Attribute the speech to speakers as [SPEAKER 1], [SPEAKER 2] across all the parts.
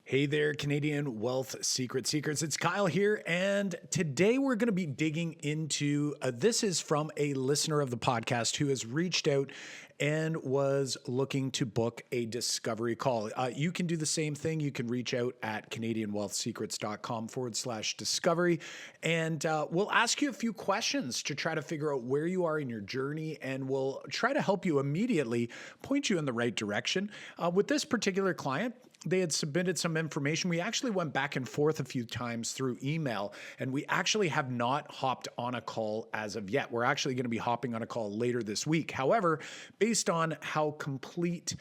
[SPEAKER 1] Hey there, Canadian Wealth Secrets. It's Kyle here, and today we're going to be digging into this is from a listener of the podcast who has reached out and was looking to book a discovery call. You can do the same thing. You can reach out at CanadianWealthSecrets.com/discovery, and we'll ask you a few questions to try to figure out where you are in your journey, and we'll try to help you immediately point you in the right direction. With this particular client, they had submitted some information. We actually went back and forth a few times through email, and we actually have not hopped on a call as of yet. We're actually going to be hopping on a call later this week. However, based on how complete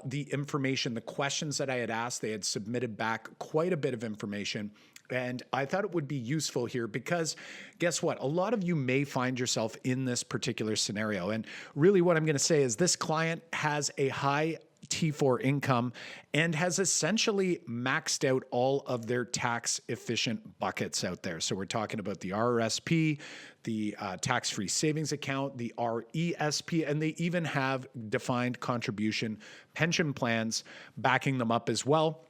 [SPEAKER 1] the information, the questions that I had asked, they had submitted back quite a bit of information. And I thought it would be useful here because guess what? A lot of you may find yourself in this particular scenario. And really what I'm going to say is this client has a high T4 income and has essentially maxed out all of their tax efficient buckets out there. So we're talking about the RRSP, the tax-free savings account, the RESP, and they even have defined contribution pension plans backing them up as well.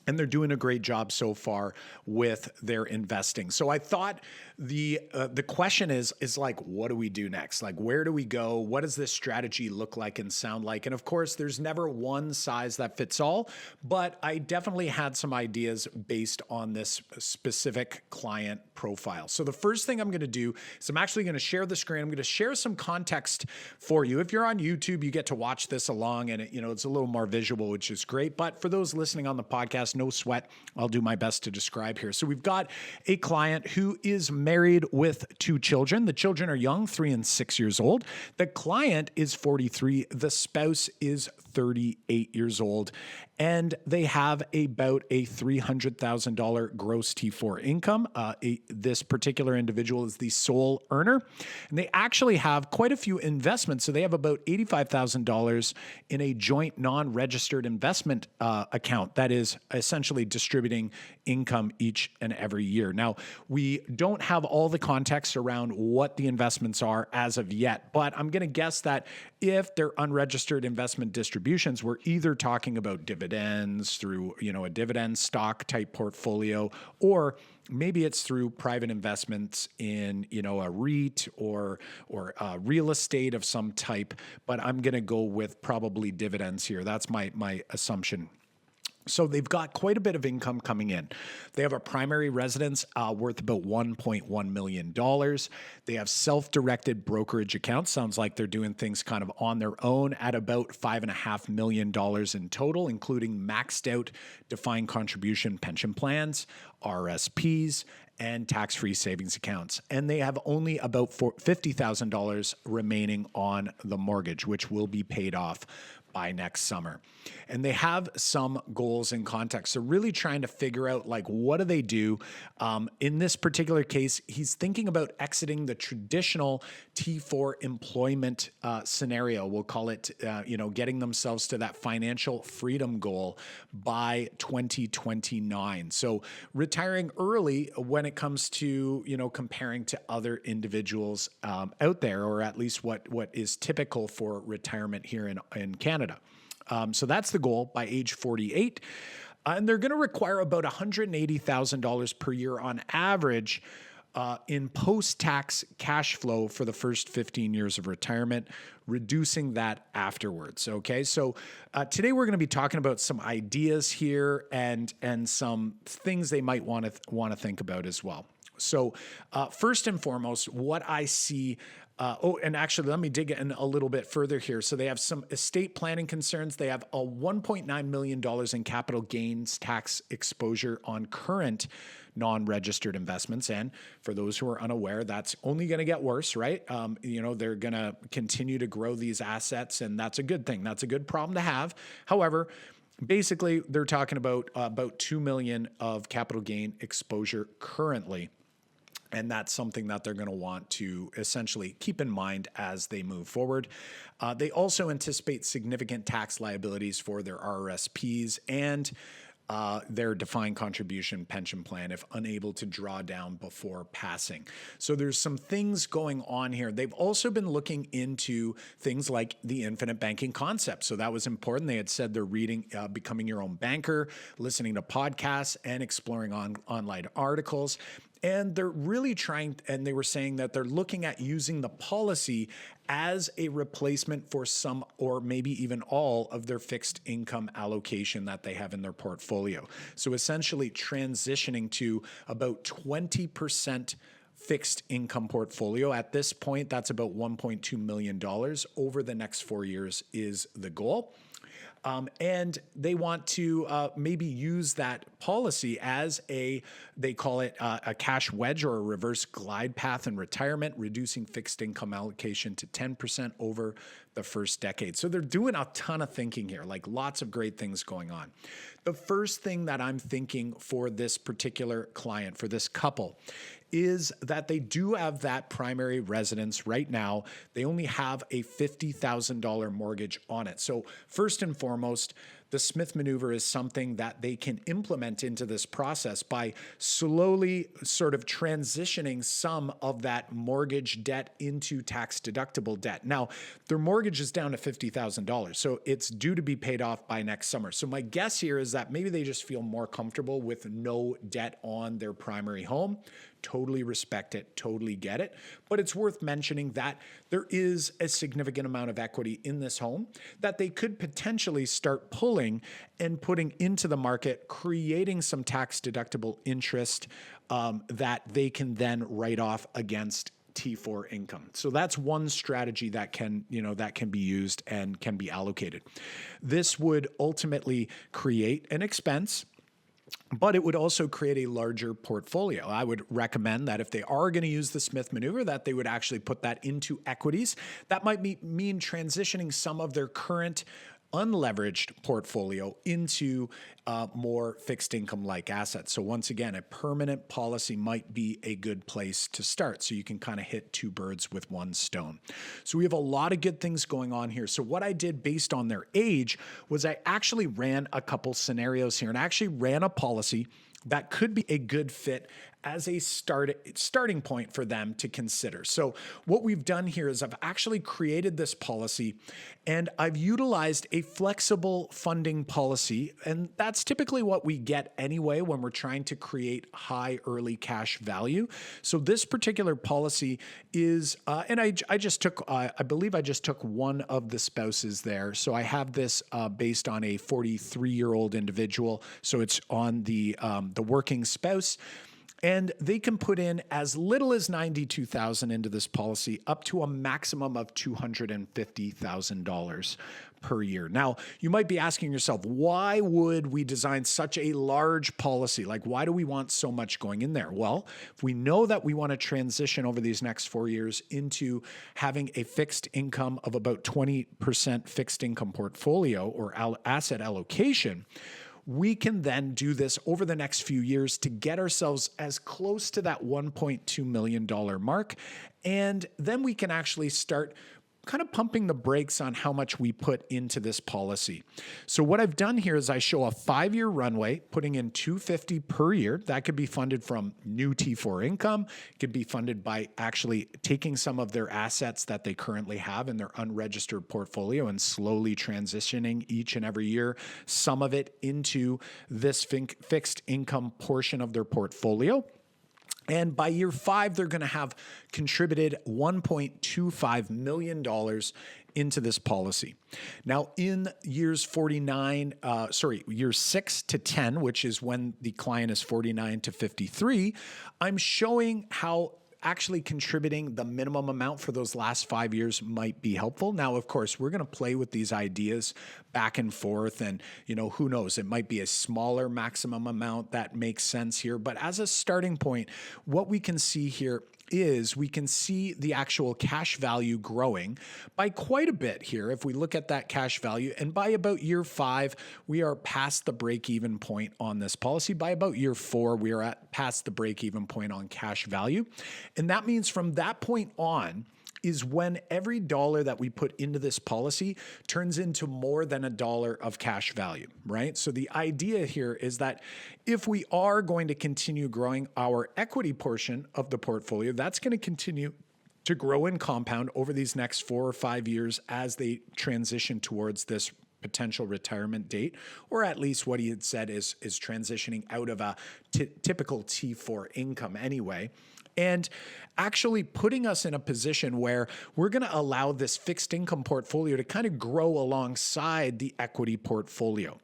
[SPEAKER 1] And they're doing a great job so far with their investing. So I thought the question is like, what do we do next? Like, where do we go? What does this strategy look like and sound like? And of course, there's never one size that fits all, but I definitely had some ideas based on this specific client profile. So the first thing I'm going to do is I'm actually going to share the screen. I'm going to share some context for you. If you're on YouTube, you get to watch this along, and it's a little more visual, which is great. But for those listening on the podcast, no sweat. I'll do my best to describe here. So we've got a client who is married with 2 children. The children are young, 3 and 6 years old. The client is 43. The spouse is 38 years old. And they have about a $300,000 gross T4 income. This particular individual is the sole earner. And they actually have quite a few investments. So they have about $85,000 in a joint non-registered investment account that is essentially distributing income each and every year. Now, we don't have all the context around what the investments are as of yet, but I'm going to guess that if they're unregistered investment distributions, we're either talking about dividends through, a dividend stock type portfolio, or maybe it's through private investments in, a REIT or real estate of some type. But I'm going to go with probably dividends here. That's my assumption. So they've got quite a bit of income coming in. They have a primary residence worth about $1.1 million. They have self-directed brokerage accounts. Sounds like they're doing things kind of on their own at about $5.5 million in total, including maxed out defined contribution pension plans, RSPs, and tax-free savings accounts. And they have only about $50,000 remaining on the mortgage, which will be paid off by next summer. And they have some goals in context. So really trying to figure out, like, what do they do? In this particular case, he's thinking about exiting the traditional T4 employment scenario. We'll call it, getting themselves to that financial freedom goal by 2029. So retiring early when it comes to, comparing to other individuals out there, or at least what is typical for retirement here in Canada. So that's the goal by age 48. And they're going to require about $180,000 per year on average in post-tax cash flow for the first 15 years of retirement, reducing that afterwards. Okay, so today we're going to be talking about some ideas here and some things they might want to think about as well. So first and foremost, what I see. And actually, let me dig in a little bit further here. So they have some estate planning concerns. They have a $1.9 million in capital gains tax exposure on current non-registered investments. And for those who are unaware, that's only going to get worse, right? They're going to continue to grow these assets, and that's a good thing. That's a good problem to have. However, basically, they're talking about $2 million of capital gain exposure currently. And that's something that they're going to want to essentially keep in mind as they move forward. They also anticipate significant tax liabilities for their RRSPs and their defined contribution pension plan if unable to draw down before passing. So there's some things going on here. They've also been looking into things like the infinite banking concept. So that was important. They had said they're reading Becoming Your Own Banker, listening to podcasts, and exploring online articles. And they're really trying, and they were saying that they're looking at using the policy as a replacement for some or maybe even all of their fixed income allocation that they have in their portfolio. So essentially transitioning to about 20% fixed income portfolio. At this point, that's about $1.2 million over the next 4 years is the goal. And they want to maybe use that policy as they call it a cash wedge or a reverse glide path in retirement, reducing fixed income allocation to 10% over the first decade. So they're doing a ton of thinking here, like lots of great things going on. The first thing that I'm thinking for this particular client, for this couple, is that they do have that primary residence right now. They only have a $50,000 mortgage on it. So first and foremost, the Smith maneuver is something that they can implement into this process by slowly sort of transitioning some of that mortgage debt into tax deductible debt. Now, their mortgage is down to $50,000, so it's due to be paid off by next summer. So my guess here is that maybe they just feel more comfortable with no debt on their primary home. Totally respect it, totally get it. But it's worth mentioning that there is a significant amount of equity in this home that they could potentially start pulling and putting into the market, creating some tax deductible interest that they can then write off against T4 income. So that's one strategy that can be used and can be allocated. This would ultimately create an expense, but it would also create a larger portfolio. I would recommend that if they are going to use the Smith maneuver, that they would actually put that into equities. That might mean transitioning some of their current unleveraged portfolio into more fixed income-like assets. So once again, a permanent policy might be a good place to start. So you can kind of hit two birds with one stone. So we have a lot of good things going on here. So what I did based on their age was I actually ran a couple scenarios here and actually ran a policy that could be a good fit as a starting point for them to consider. So what we've done here is I've actually created this policy and I've utilized a flexible funding policy. And that's typically what we get anyway when we're trying to create high early cash value. So this particular policy is, and I just took, I believe I just took one of the spouses there. So I have this based on a 43-year-old individual. So it's on the working spouse. And they can put in as little as $92,000 into this policy up to a maximum of $250,000 per year. Now, you might be asking yourself, why would we design such a large policy? Like, why do we want so much going in there? Well, if we know that we want to transition over these next 4 years into having a fixed income of about 20% fixed income portfolio or asset allocation, we can then do this over the next few years to get ourselves as close to that $1.2 million mark. And then we can actually start kind of pumping the brakes on how much we put into this policy. So what I've done here is I show a 5-year runway, putting in $250 per year. That could be funded from new T4 income. It could be funded by actually taking some of their assets that they currently have in their unregistered portfolio and slowly transitioning each and every year some of it into this fixed income portion of their portfolio. And by year 5, they're going to have contributed $1.25 million into this policy. Now, in years 6 to 10, which is when the client is 49 to 53, I'm showing how actually contributing the minimum amount for those last 5 years might be helpful. Now, of course, we're going to play with these ideas back and forth, and who knows, it might be a smaller maximum amount that makes sense here. But as a starting point, what we can see here is we can see the actual cash value growing by quite a bit here. If we look at that cash value, and by about year 5, we are past the break-even point on this policy. By about year 4, we are past the break-even point on cash value. And that means from that point on, is when every dollar that we put into this policy turns into more than $1 of cash value, right? So the idea here is that if we are going to continue growing our equity portion of the portfolio, that's going to continue to grow and compound over these next 4 or 5 years as they transition towards this potential retirement date, or at least what he had said is transitioning out of a typical T4 income anyway. And actually putting us in a position where we're going to allow this fixed income portfolio to kind of grow alongside the equity portfolio.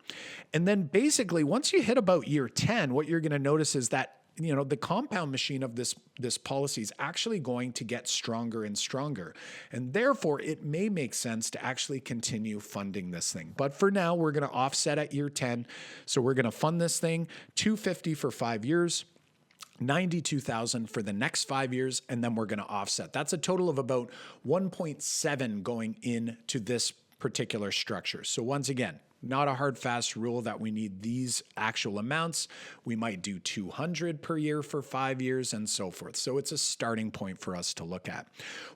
[SPEAKER 1] And then basically, once you hit about year 10, what you're going to notice is that the compound machine of this policy is actually going to get stronger and stronger. And therefore, it may make sense to actually continue funding this thing. But for now, we're going to offset at year 10. So we're going to fund this thing $250 for 5 years. $92,000 for the next 5 years, and then we're going to offset. That's a total of about 1.7 going into this particular structure. So once again, not a hard, fast rule that we need these actual amounts. We might do 200 per year for 5 years and so forth. So it's a starting point for us to look at.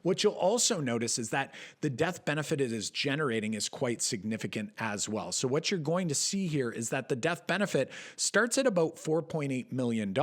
[SPEAKER 1] What you'll also notice is that the death benefit it is generating is quite significant as well. So what you're going to see here is that the death benefit starts at about $4.8 million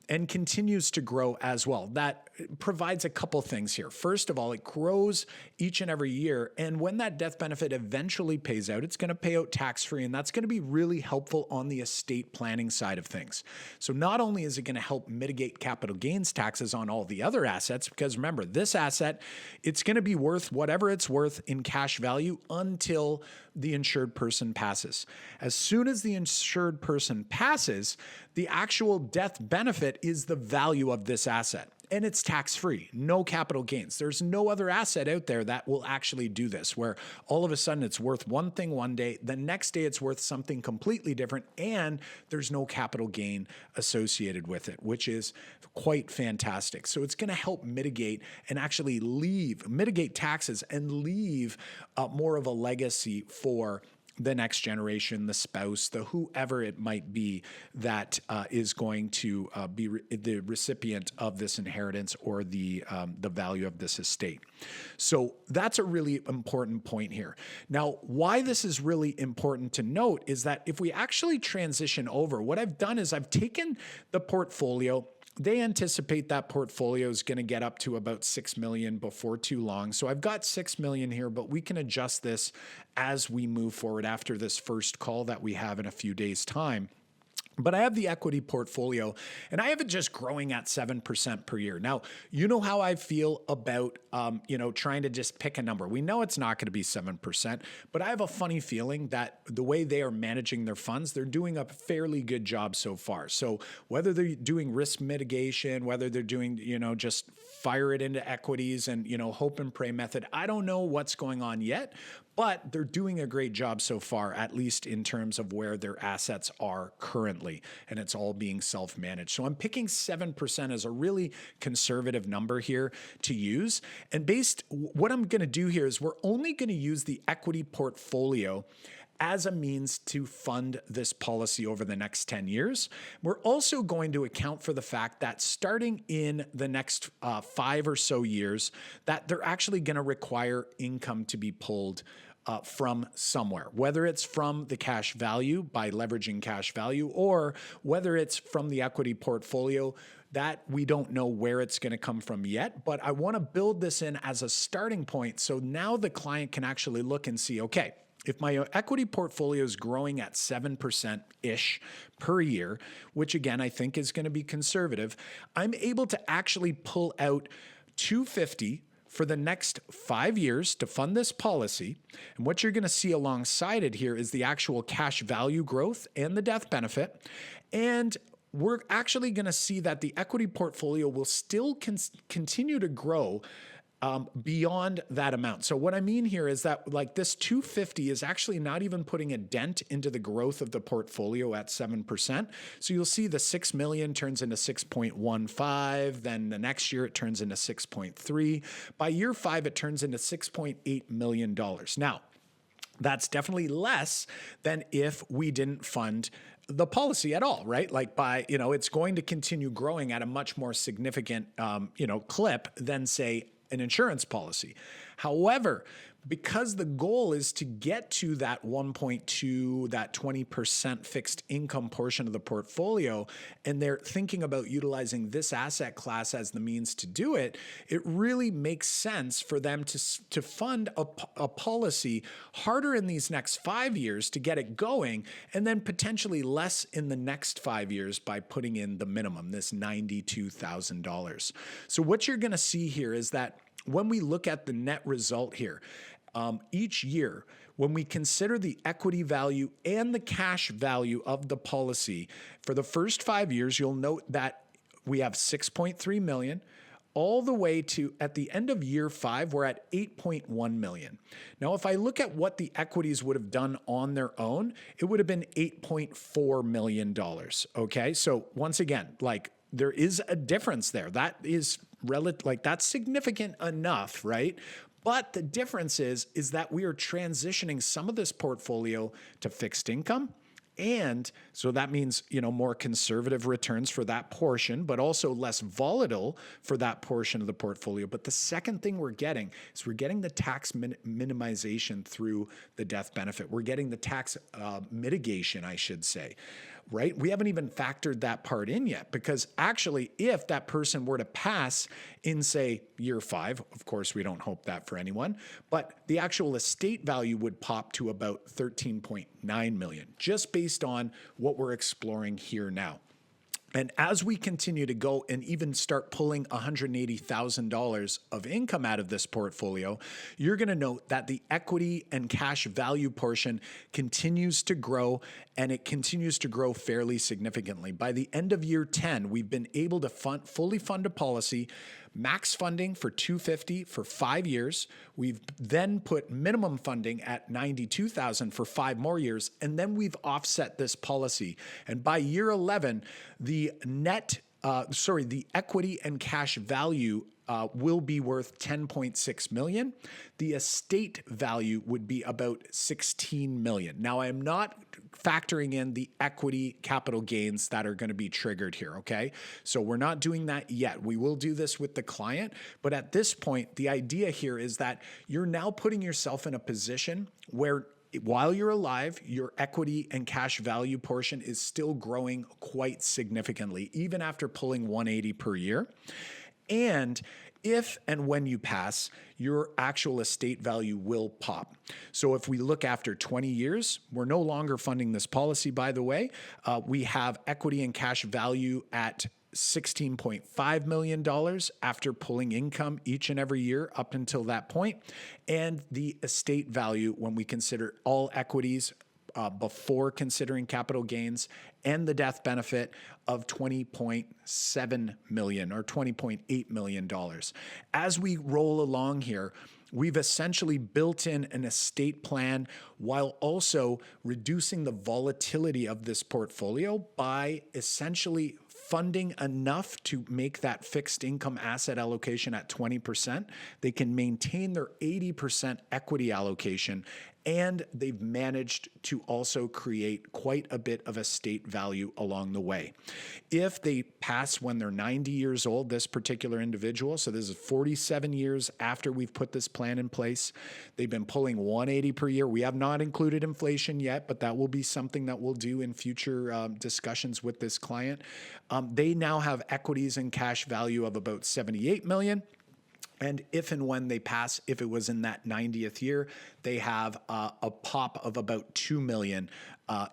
[SPEAKER 1] and continues to grow as well. That provides a couple things here. First of all, it grows each and every year. And when that death benefit eventually pays out, it's going to pay out tax-free. And that's going to be really helpful on the estate planning side of things. So not only is it going to help mitigate capital gains taxes on all the other assets, because remember, this asset, it's going to be worth whatever it's worth in cash value until the insured person passes. As soon as the insured person passes, the actual death benefit is the value of this asset. And it's tax-free, no capital gains. There's no other asset out there that will actually do this, where all of a sudden it's worth one thing one day, the next day it's worth something completely different, and there's no capital gain associated with it, which is quite fantastic. So it's going to help mitigate and actually mitigate taxes and leave more of a legacy for the next generation, the spouse, the whoever it might be that is going to be the recipient of this inheritance or the value of this estate. So that's a really important point here. Now, why this is really important to note is that if we actually transition over, what I've done is I've taken the portfolio. They anticipate that portfolio is going to get up to about 6 million before too long. So I've got 6 million here, but we can adjust this as we move forward after this first call that we have in a few days' time. But I have the equity portfolio, and I have it just growing at 7% per year. Now, you know how I feel about, trying to just pick a number. We know it's not going to be 7%, but I have a funny feeling that the way they are managing their funds, they're doing a fairly good job so far. So whether they're doing risk mitigation, whether they're doing, just fire it into equities and, hope and pray method, I don't know what's going on yet. But they're doing a great job so far, at least in terms of where their assets are currently, and it's all being self-managed. So I'm picking 7% as a really conservative number here to use. And what I'm going to do here is we're only going to use the equity portfolio as a means to fund this policy over the next 10 years. We're also going to account for the fact that starting in the next 5 or so years, that they're actually going to require income to be pulled from somewhere, whether it's from the cash value by leveraging cash value, or whether it's from the equity portfolio. That we don't know where it's going to come from yet, but I want to build this in as a starting point. So now the client can actually look and see, okay, if my equity portfolio is growing at 7%-ish per year, which again, I think is going to be conservative, I'm able to actually pull out $250 for the next 5 years to fund this policy. And what you're going to see alongside it here is the actual cash value growth and the death benefit. And we're actually going to see that the equity portfolio will still continue to grow beyond that amount. So what I mean here is that like this 250 is actually not even putting a dent into the growth of the portfolio at 7%. So you'll see the 6 million turns into 6.15. Then the next year it turns into 6.3. By year 5, it turns into $6.8 million. Now, that's definitely less than if we didn't fund the policy at all, right? Like it's going to continue growing at a much more significant, clip than say, an insurance policy. However, because the goal is to get to that 1.2, that 20% fixed income portion of the portfolio, and they're thinking about utilizing this asset class as the means to do it, it really makes sense for them to fund a policy harder in these next 5 years to get it going, and then potentially less in the next 5 years by putting in the minimum, this $92,000. So what you're going to see here is that when we look at the net result here, each year, when we consider the equity value and the cash value of the policy, for the first 5 years, you'll note that we have 6.3 million. All the way to, at the end of year 5, we're at 8.1 million. Now, if I look at what the equities would have done on their own, it would have been $8.4 million. Okay. So once again, like, there is a difference there. That is that's significant enough, right? But the difference is that we are transitioning some of this portfolio to fixed income. And so that means, more conservative returns for that portion, but also less volatile for that portion of the portfolio. But the second thing we're getting is we're getting the tax minimization through the death benefit. We're getting the tax mitigation, I should say. Right? We haven't even factored that part in yet, because actually, if that person were to pass in, say, year 5, of course, we don't hope that for anyone, but the actual estate value would pop to about 13.9 million, just based on what we're exploring here now. And as we continue to go and even start pulling $180,000 of income out of this portfolio, you're going to note that the equity and cash value portion continues to grow, and it continues to grow fairly significantly. By the end of year 10, we've been able to fully fund a policy, max funding for $250 for 5 years. We've then put minimum funding at $92,000 for 5 more years, and then we've offset this policy. And by year 11, the equity and cash value will be worth $10.6 million. The estate value would be about $16 million. Now, I am not factoring in the equity capital gains that are going to be triggered here, okay? So we're not doing that yet. We will do this with the client, but at this point, the idea here is that you're now putting yourself in a position where, while you're alive, your equity and cash value portion is still growing quite significantly, even after pulling 180 per year. And if and when you pass, your actual estate value will pop. So if we look after 20 years, we're no longer funding this policy, by the way. We have equity and cash value at $16.5 million after pulling income each and every year up until that point. And the estate value, when we consider all equities, before considering capital gains and the death benefit, of $20.7 million or $20.8 million. As we roll along here, we've essentially built in an estate plan while also reducing the volatility of this portfolio by essentially funding enough to make that fixed income asset allocation at 20%. They can maintain their 80% equity allocation, and they've managed to also create quite a bit of estate value along the way. If they pass when they're 90 years old, this particular individual, so this is 47 years after we've put this plan in place, they've been pulling 180 per year. We have not included inflation yet, but that will be something that we'll do in future discussions with this client. They now have equities and cash value of about 78 million. And if and when they pass, if it was in that 90th year, they have a pop of about $2 million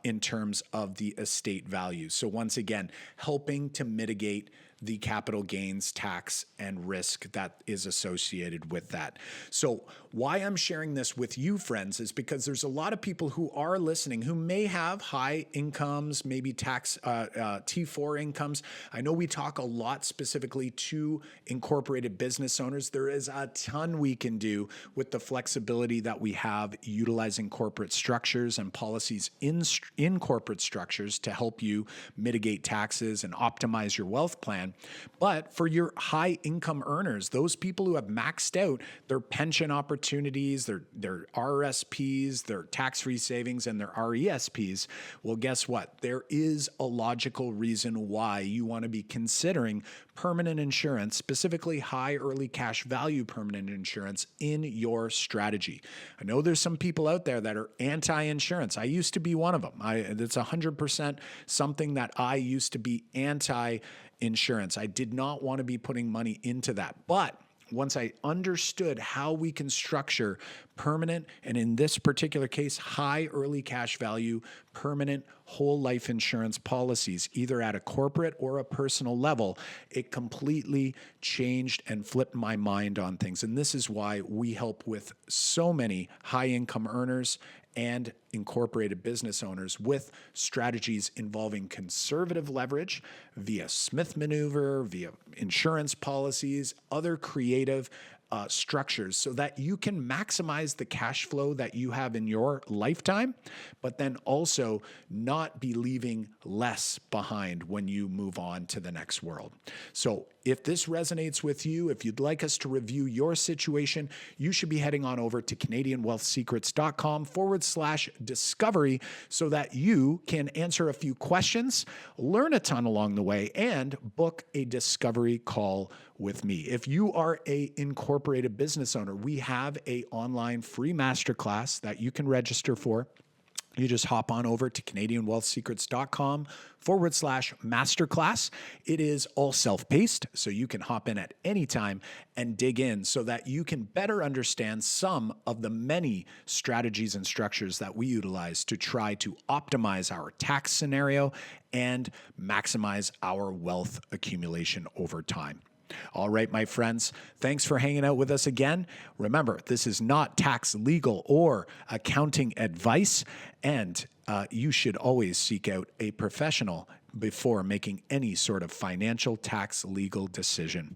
[SPEAKER 1] in terms of the estate value. So once again, helping to mitigate the capital gains tax and risk that is associated with that. So why I'm sharing this with you, friends, is because there's a lot of people who are listening who may have high incomes, maybe tax T4 incomes. I know we talk a lot specifically to incorporated business owners. There is a ton we can do with the flexibility that we have utilizing corporate structures and policies in in corporate structures to help you mitigate taxes and optimize your wealth plan. But for your high income earners, those people who have maxed out their pension opportunities, their RRSPs, their tax-free savings, and their RESPs, well, guess what? There is a logical reason why you want to be considering permanent insurance, specifically high early cash value permanent insurance in your strategy. I know there's some people out there that are anti-insurance. I used to be one of them. It's 100% something that I used to be anti-insurance. I did not want to be putting money into that. But once I understood how we can structure permanent, and in this particular case, high early cash value, permanent whole life insurance policies, either at a corporate or a personal level, it completely changed and flipped my mind on things. And this is why we help with so many high income earners and incorporated business owners with strategies involving conservative leverage via Smith maneuver, via insurance policies, other creative structures, so that you can maximize the cash flow that you have in your lifetime, but then also not be leaving less behind when you move on to the next world. So if this resonates with you, if you'd like us to review your situation, you should be heading on over to CanadianWealthSecrets.com/discovery so that you can answer a few questions, learn a ton along the way, and book a discovery call with me. If you are a incorporated business owner, we have a online free masterclass that you can register for. You just hop on over to CanadianWealthSecrets.com/masterclass. It is all self-paced, so you can hop in at any time and dig in so that you can better understand some of the many strategies and structures that we utilize to try to optimize our tax scenario and maximize our wealth accumulation over time. All right, my friends, thanks for hanging out with us again. Remember, this is not tax, legal, or accounting advice, and you should always seek out a professional before making any sort of financial, tax, legal decision.